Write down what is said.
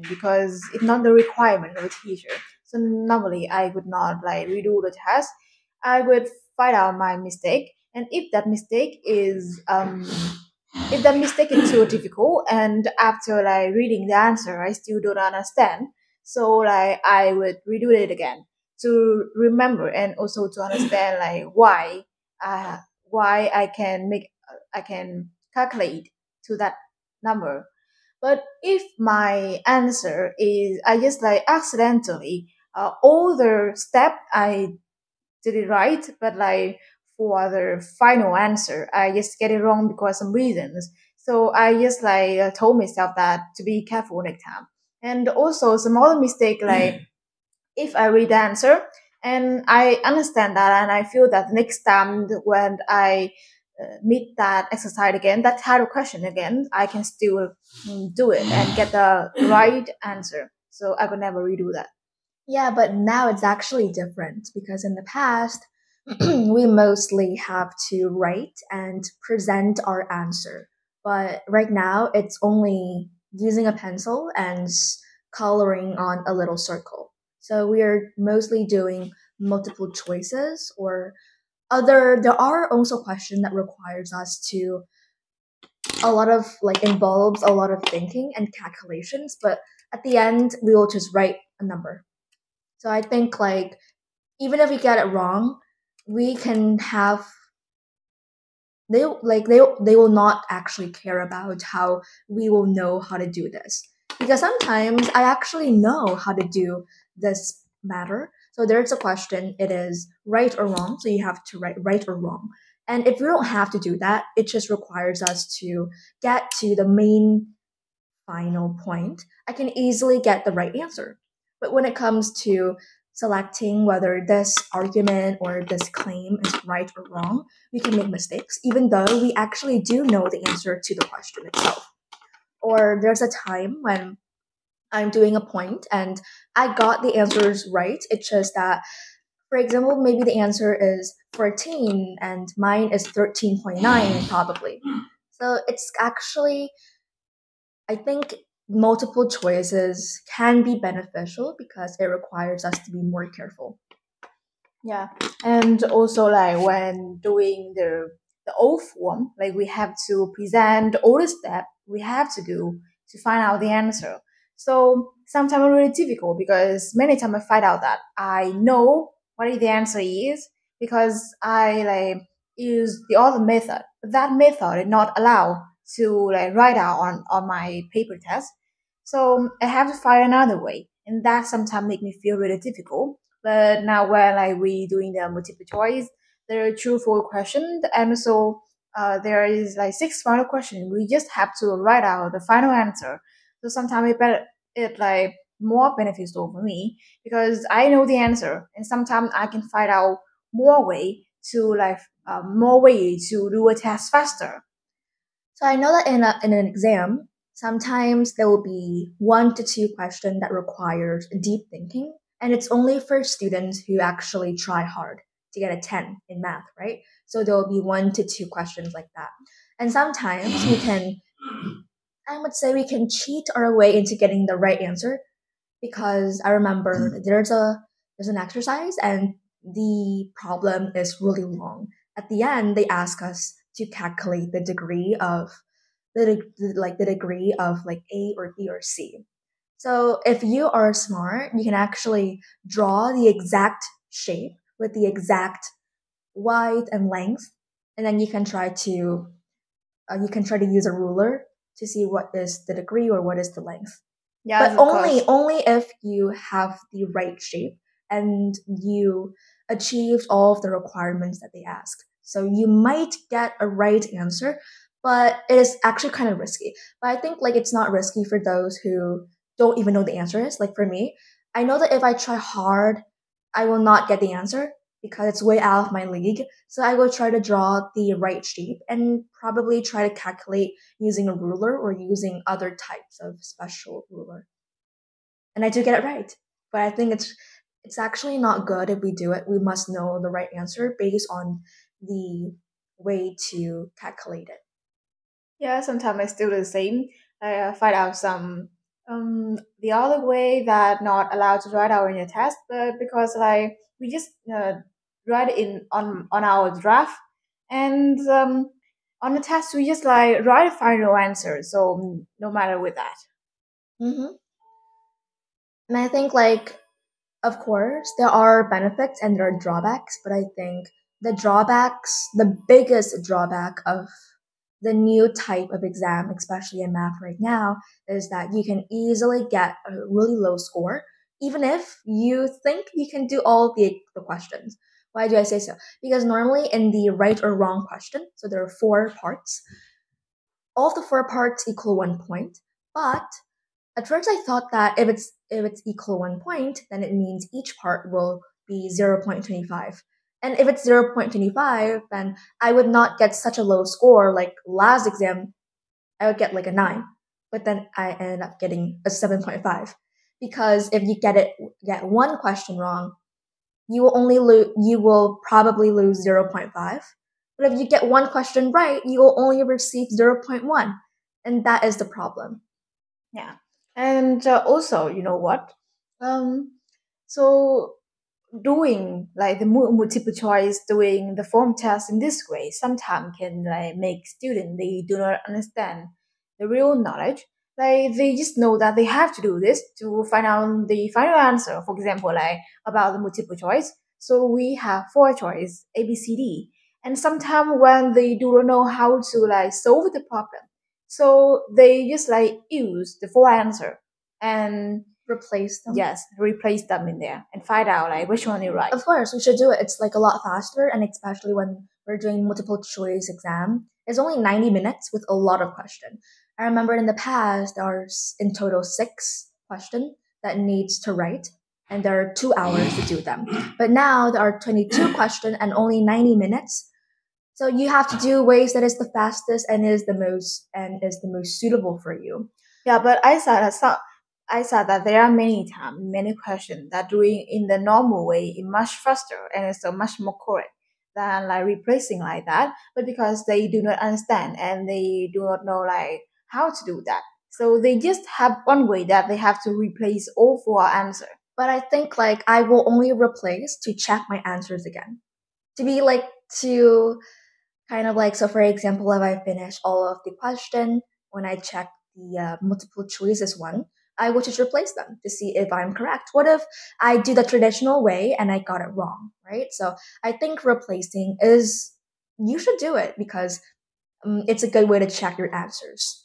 question because it's not the requirement of the teacher. So normally I would not like redo the test. I would find out my mistake, and if that mistake is too difficult, and after like reading the answer I still don't understand, so like I would redo it again to remember and also to understand like uh why I can calculate to that number. But if my answer is I just like accidentally all the step I did it right, but like for the final answer, I just get it wrong because some reasons. So I just like told myself that to be careful next time. And also some other mistake like if I read the answer and I understand that and I feel that next time when I meet that exercise again, that type of question again, I can still do it and get the right answer. So I could never redo that. Yeah, but now it's actually different because in the past, we mostly have to write and present our answer. But right now, it's only using a pencil and coloring on a little circle. So we are mostly doing multiple choices or there are also questions that requires us to a lot of like involves a lot of thinking and calculations, but at the end we will just write a number. So I think like even if we get it wrong, we can have they will not actually care about how we will know how to do this. Because sometimes I actually know how to do this matter. So there's a question, it is right or wrong. So you have to write right or wrong. And if we don't have to do that, it just requires us to get to the main final point, I can easily get the right answer. But when it comes to selecting whether this argument or this claim is right or wrong, we can make mistakes, even though we actually do know the answer to the question itself. Or there's a time when I'm doing a point and I got the answers right. It's just that, for example, maybe the answer is 14 and mine is 13.9 probably. So it's actually I think multiple choices can be beneficial because it requires us to be more careful. Yeah, and also like when doing the old form, like we have to present all the step we have to do to find out the answer. So sometimes it's really difficult because many times I find out that I know what the answer is because I like use the other method. But that method is not allowed to like write out on my paper test. So I have to find another way, and that sometimes make me feel really difficult. But now when like we doing the multiple choice, there are true full question, and so there is like six final question. We just have to write out the final answer. So sometimes it like more beneficial for me because I know the answer, and sometimes I can find out more way to like more way to do a test faster. So I know that in an exam, sometimes there will be one to two questions that requires deep thinking, and it's only for students who actually try hard to get a 10 in math, right? So there will be one to two questions like that. And sometimes we can, I would say we can cheat our way into getting the right answer because I remember there's an exercise and the problem is really long. At the end, they ask us to calculate the degree of the degree of like A or B or C. So if you are smart, you can actually draw the exact shape with the exact width and length, and then you can try to use a ruler to see what is the degree or what is the length. Yes, But of course. only if you have the right shape and you achieved all of the requirements that they ask. So you might get a right answer, but it is actually kind of risky. But I think like it's not risky for those who don't even know the answer is. Like for me, I know that if I try hard, I will not get the answer because it's way out of my league. So I will try to draw the right shape and probably try to calculate using a ruler or using other types of special ruler. And I do get it right. But I think it's actually not good if we do it. We must know the right answer based on the way to calculate it. Yeah, sometimes I still do the same. I find out some The other way that not allowed to write our in a test, but because like we just write it in on our draft, and on the test we just like write a final answer. So no matter with that. Mm-hmm. And I think, like, of course, there are benefits and there are drawbacks, but I think the biggest drawback of the new type of exam, especially in math right now, is that you can easily get a really low score, even if you think you can do all the questions. Why do I say so? Because normally in the right or wrong question, so there are four parts, all of the four parts equal 1 point, but at first, I thought that if it's equal 1 point, then it means each part will be 0.25. And if it's 0.25, then I would not get such a low score. Like last exam, I would get like a 9, but then I ended up getting a 7.5 because if you get one question wrong, you will probably lose 0.5. But if you get one question right, you will only receive 0.1, and that is the problem. Yeah, and also, you know what? Um, so doing like the multiple choice, doing the form test in this way, sometimes can like make students they do not understand the real knowledge. Like they just know that they have to do this to find out the final answer. For example, like about the multiple choice. So we have four choice A, B, C, D, and sometimes when they do not know how to like solve the problem, so they just like use the four answer and Replace them. yes, replace them in there and find out like which one you right. Of course, we should do it. It's like a lot faster, and especially when we're doing multiple choice exam, it's only 90 minutes with a lot of question. I remember in the past there's in total 6 question that needs to write, and there are 2 hours to do them. But now there are 22 question and only 90 minutes. So you have to do ways that is the fastest and is the most suitable for you. Yeah, but I saw that there are many times, many questions that doing in the normal way is much faster and it's so much more correct than like replacing like that. But because they do not understand and they do not know like how to do that, so they just have one way that they have to replace all four answer. But I think like I will only replace to check my answers again. To be like to kind of like, so for example, if I finish all of the question, when I check the multiple choices one, I will just replace them to see if I'm correct. What if I do the traditional way and I got it wrong, right? So I think replacing is, you should do it because it's a good way to check your answers.